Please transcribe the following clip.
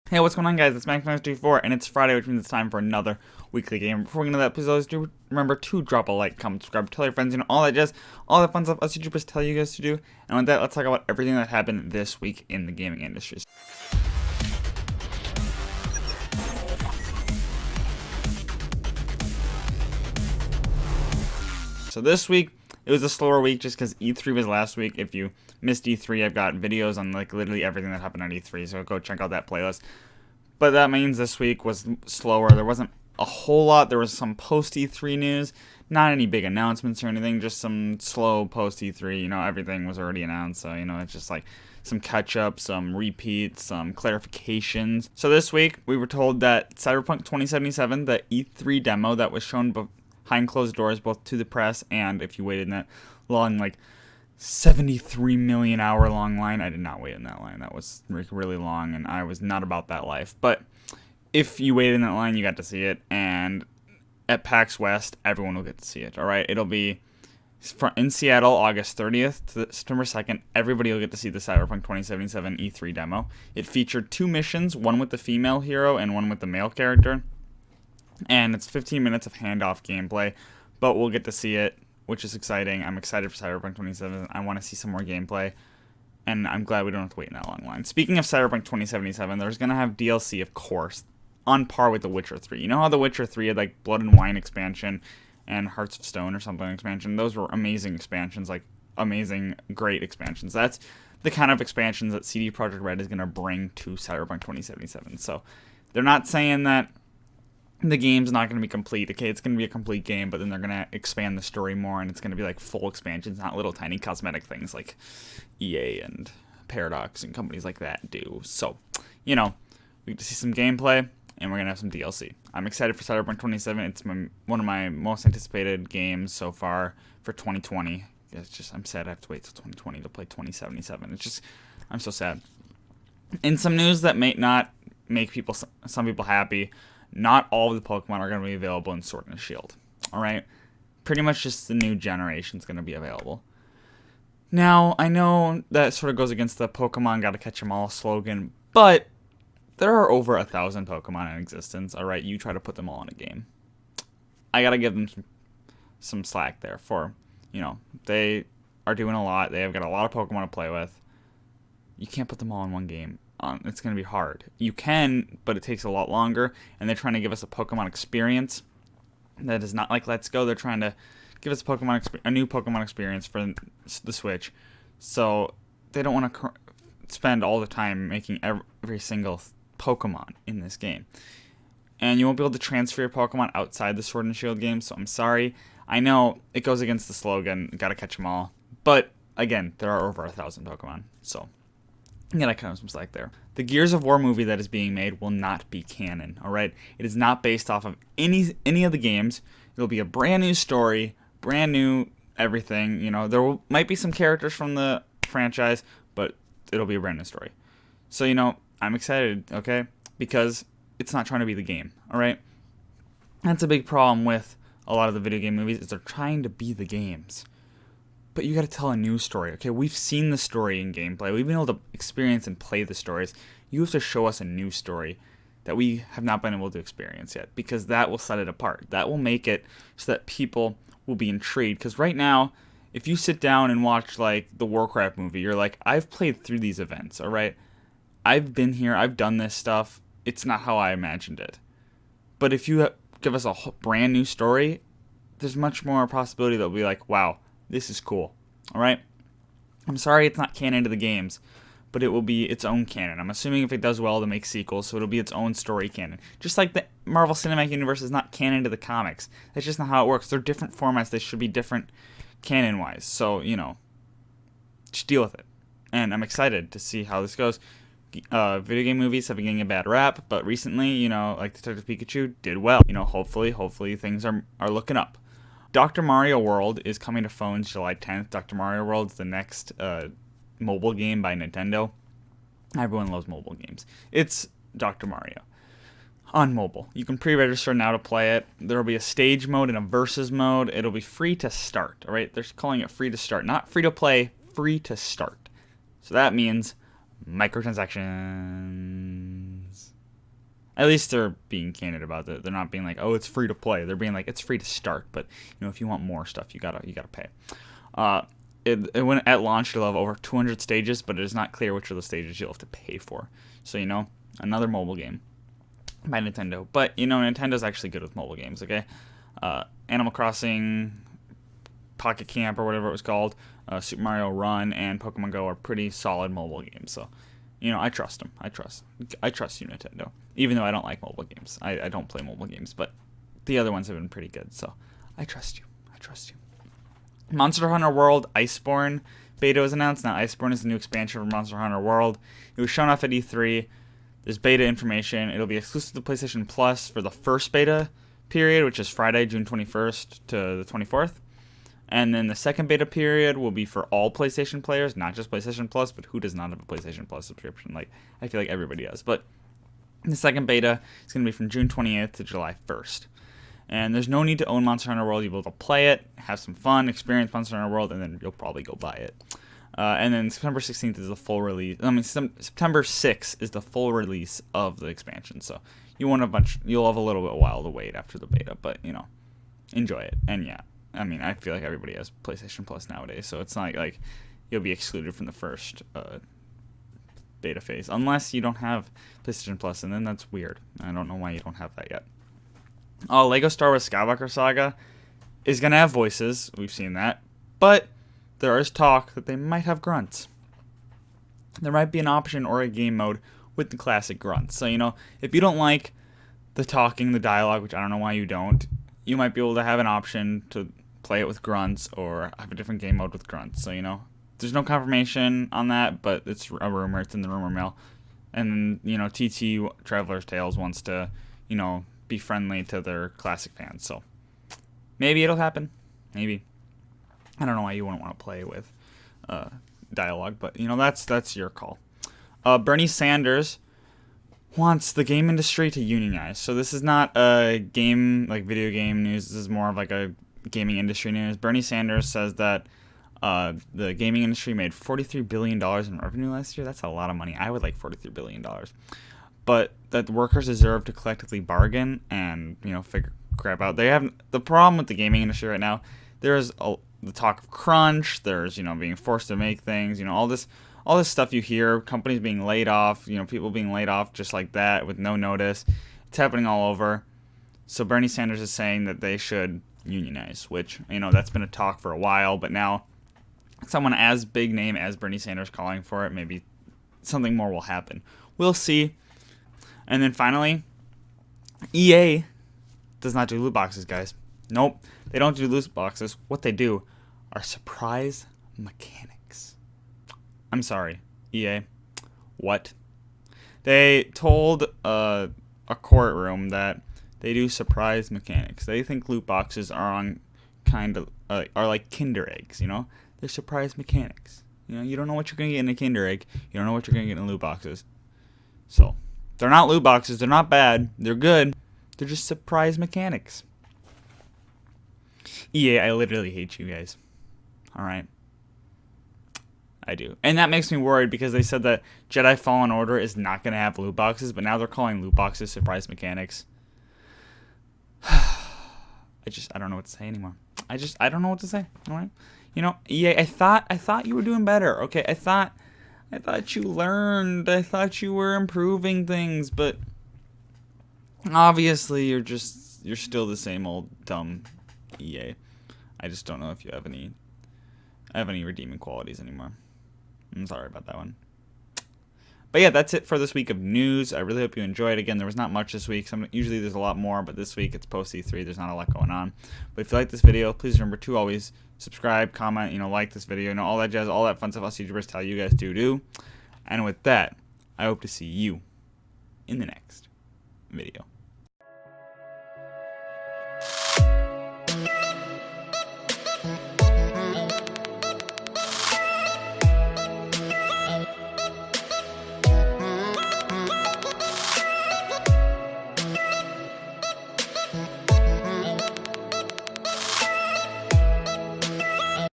Hey, what's going on, guys? It's Max924, and it's Friday, which means it's time for another weekly game. Before we get into that, please always do remember to drop a like, comment, subscribe, tell your friends, all that jazz, all that fun stuff us YouTubers tell you guys to do. And with that, let's talk about everything that happened this week in the gaming industry. So this week, it was a slower week just because E3 was last week. If you missed E3, I've got videos on like literally everything that happened at E3, so go check out that playlist. But that means this week was slower. There wasn't a whole lot. There was some post E3 news, not any big announcements or anything, just some slow post E3. Everything was already announced, so it's just like some catch up, some repeats, some clarifications. So this week we were told that Cyberpunk 2077, the E3 demo that was shown behind closed doors, both to the press and if you waited in that long, like 73 million hour long line. I did not wait in that line. That was really long, and I was not about that life. But if you waited in that line, you got to see it. And at PAX West, everyone will get to see it. All right, it'll be in Seattle, August 30th to September 2nd. Everybody will get to see the Cyberpunk 2077 E3 demo. It featured 2 missions, one with the female hero and one with the male character. And it's 15 minutes of handoff gameplay, but we'll get to see it, which is exciting. I'm excited for Cyberpunk 2077. I want to see some more gameplay, and I'm glad we don't have to wait in that long line. Speaking of Cyberpunk 2077, there's going to have DLC, of course, on par with The Witcher 3. You know how The Witcher 3 had like Blood and Wine expansion and Hearts of Stone or something expansion? Those were amazing expansions, like amazing, great expansions. That's the kind of expansions that CD Projekt Red is going to bring to Cyberpunk 2077. So they're not saying that the game's not going to be complete. Okay, it's going to be a complete game, but then they're going to expand the story more, and it's going to be like full expansions, not little tiny cosmetic things like EA and Paradox and companies like that do. So, we get to see some gameplay, and we're going to have some DLC. I'm excited for Cyberpunk 27. It's one of my most anticipated games so far for 2020. It's just, I'm sad I have to wait till 2020 to play 2077. It's just, I'm so sad. In some news that may not make some people happy, not all of the Pokemon are going to be available in Sword and Shield. Alright? Pretty much just the new generation is going to be available. Now, I know that sort of goes against the Pokemon gotta catch 'em all slogan, but there are over 1,000 Pokemon in existence. Alright? You try to put them all in a game. I gotta give them some slack there for, they are doing a lot. They have got a lot of Pokemon to play with. You can't put them all in one game. It's going to be hard. You can, but it takes a lot longer, and they're trying to give us a Pokemon experience that is not like Let's Go. They're trying to give us a new Pokemon experience for the Switch, so they don't want to spend all the time making every single Pokemon in this game. And you won't be able to transfer your Pokemon outside the Sword and Shield game, so I'm sorry. I know it goes against the slogan, gotta catch them all, but again, there are over 1,000 Pokemon, so yeah, I kind of some slack there. The Gears of War movie that is being made will not be canon, alright? It is not based off of any of the games. It'll be a brand new story, brand new everything. There might be some characters from the franchise, but it'll be a brand new story. So, I'm excited, okay? Because it's not trying to be the game, alright? That's a big problem with a lot of the video game movies, is they're trying to be the games. But you got to tell a new story, okay? We've seen the story in gameplay. We've been able to experience and play the stories. You have to show us a new story that we have not been able to experience yet, because that will set it apart. That will make it so that people will be intrigued. Because right now, if you sit down and watch like the Warcraft movie, you're like, I've played through these events, all right? I've been here. I've done this stuff. It's not how I imagined it. But if you give us a brand new story, there's much more possibility that we'll be like, wow, this is cool. Alright? I'm sorry it's not canon to the games, but it will be its own canon. I'm assuming if it does well to make sequels, so it'll be its own story canon. Just like the Marvel Cinematic Universe is not canon to the comics. That's just not how it works. They're different formats. They should be different canon-wise. So, just deal with it. And I'm excited to see how this goes. Video game movies have been getting a bad rap, but recently, like Detective Pikachu did well. Hopefully things are looking up. Dr. Mario World is coming to phones July 10th. Dr. Mario World is the next mobile game by Nintendo. Everyone loves mobile games. It's Dr. Mario on mobile. You can pre-register now to play it. There will be a stage mode and a versus mode. It'll be free to start, all right? They're calling it free to start. Not free to play, free to start. So that means microtransactions. At least they're being candid about it. They're not being like, oh, it's free to play. They're being like, it's free to start, but if you want more stuff, you gotta pay. It went at launch. It'll have over 200 stages, but it is not clear which of the stages you'll have to pay for. So another mobile game by Nintendo. But Nintendo's actually good with mobile games. Okay, Animal Crossing, Pocket Camp, or whatever it was called, Super Mario Run, and Pokemon Go are pretty solid mobile games. So, I trust them. I trust you, Nintendo. Even though I don't like mobile games, I don't play mobile games, but the other ones have been pretty good. So, I trust you. Monster Hunter World Iceborne beta was announced. Now, Iceborne is the new expansion for Monster Hunter World. It was shown off at E3. There's beta information. It'll be exclusive to PlayStation Plus for the first beta period, which is Friday, June 21st to the 24th. And then the second beta period will be for all PlayStation players, not just PlayStation Plus, but who does not have a PlayStation Plus subscription? I feel like everybody does. But the second beta is going to be from June 28th to July 1st. And there's no need to own Monster Hunter World. You'll be able to play it, have some fun, experience Monster Hunter World, and then you'll probably go buy it. And then September 16th is the full release. September 6th is the full release of the expansion. So you'll have a little bit while to wait after the beta, but enjoy it. And yeah, I feel like everybody has PlayStation Plus nowadays, so it's not like you'll be excluded from the first beta phase unless you don't have PlayStation Plus, and then that's weird. I don't know why you don't have that yet. Lego Star Wars Skywalker Saga is going to have voices. We've seen that. But there is talk that they might have grunts. There might be an option or a game mode with the classic grunts. So, if you don't like the talking, the dialogue, which I don't know why you don't, you might be able to have an option to play it with grunts or have a different game mode with grunts. So, there's no confirmation on that, but it's a rumor. It's in the rumor mill. And then, TT Traveler's Tales wants to, be friendly to their classic fans. So maybe it'll happen. Maybe. I don't know why you wouldn't want to play with dialogue, but that's your call. Bernie Sanders wants the game industry to unionize. So this is not a video game news. This is more of like a gaming industry news. Bernie Sanders says that the gaming industry made $43 billion in revenue last year. That's a lot of money. I would like $43 billion. But that the workers deserve to collectively bargain and figure crap out. They have the problem with the gaming industry right now. There's the talk of crunch. There's being forced to make things. All this stuff you hear. Companies being laid off. People being laid off just like that with no notice. It's happening all over. So Bernie Sanders is saying that they should unionize, which that's been a talk for a while. But now someone as big name as Bernie Sanders calling for it, maybe something more will happen. We'll see. And then finally, EA does not do loot boxes, guys. Nope, they don't do loot boxes. What they do are surprise mechanics. I'm sorry, EA. What? They told a courtroom that they do surprise mechanics. They think loot boxes are are like Kinder eggs. They're surprise mechanics. You don't know what you're gonna get in a Kinder egg. You don't know what you're gonna get in loot boxes. So. They're not loot boxes. They're not bad. They're good. They're just surprise mechanics. EA, I literally hate you guys. Alright? I do. And that makes me worried because they said that Jedi Fallen Order is not going to have loot boxes, but now they're calling loot boxes surprise mechanics. I don't know what to say anymore. I don't know what to say. Alright? EA, I thought you were doing better. Okay, I thought you learned. I thought you were improving things, but obviously you're still the same old dumb EA. I just don't know if you have any redeeming qualities anymore. I'm sorry about that one. But yeah, that's it for this week of news. I really hope you enjoyed. Again, there was not much this week. Usually there's a lot more, but this week it's post E3. There's not a lot going on. But if you like this video, please remember to always subscribe, comment, like this video, all that jazz, all that fun stuff us YouTubers tell you guys to do. And with that, I hope to see you in the next video.